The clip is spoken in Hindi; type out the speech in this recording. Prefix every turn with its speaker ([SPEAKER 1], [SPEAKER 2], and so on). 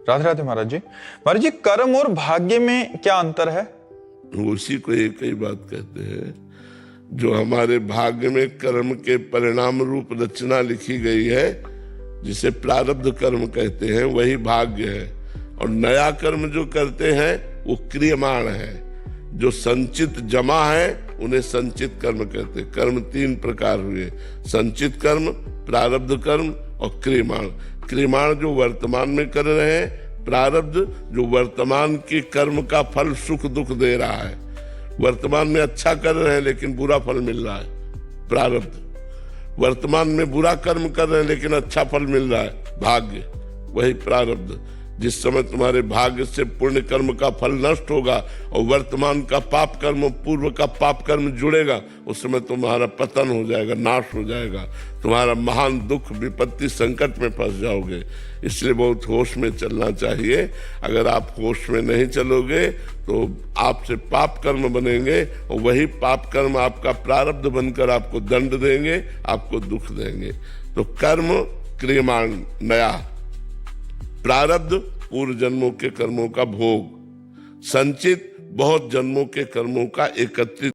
[SPEAKER 1] राधे राधे महाराज जी। महाराज जी, कर्म और भाग्य में क्या अंतर है?
[SPEAKER 2] उसी को एक ही बात कहते हैं। जो हमारे भाग्य में कर्म के परिणाम रूप रचना लिखी गई है, जिसे प्रारब्ध कर्म कहते हैं, वही भाग्य है। और नया कर्म जो करते हैं वो क्रियमाण है। जो संचित जमा है उन्हें संचित कर्म कहते हैं। कर्म 3 प्रकार हुए: संचित कर्म, प्रारब्ध कर्म और क्रियमाण। क्रियमाण जो वर्तमान में कर रहे हैं, प्रारब्ध जो वर्तमान के कर्म का फल सुख दुख दे रहा है। वर्तमान में अच्छा कर रहे हैं लेकिन बुरा फल मिल रहा है, प्रारब्ध। वर्तमान में बुरा कर्म कर रहे हैं लेकिन अच्छा फल मिल रहा है, भाग्य, वही प्रारब्ध। जिस समय तुम्हारे भाग्य से पुण्य कर्म का फल नष्ट होगा और वर्तमान का पाप कर्म, पूर्व का पाप कर्म जुड़ेगा, उस समय तुम्हारा पतन हो जाएगा, नाश हो जाएगा, तुम्हारा महान दुख, विपत्ति, संकट में फंस जाओगे। इसलिए बहुत होश में चलना चाहिए। अगर आप होश में नहीं चलोगे तो आपसे पाप कर्म बनेंगे और वही पाप कर्म आपका प्रारब्ध बनकर आपको दंड देंगे, आपको दुख देंगे। तो कर्म क्रियमाण नया, प्रारब्ध पूर्व जन्मों के कर्मों का भोग, संचित बहुत जन्मों के कर्मों का एकत्रित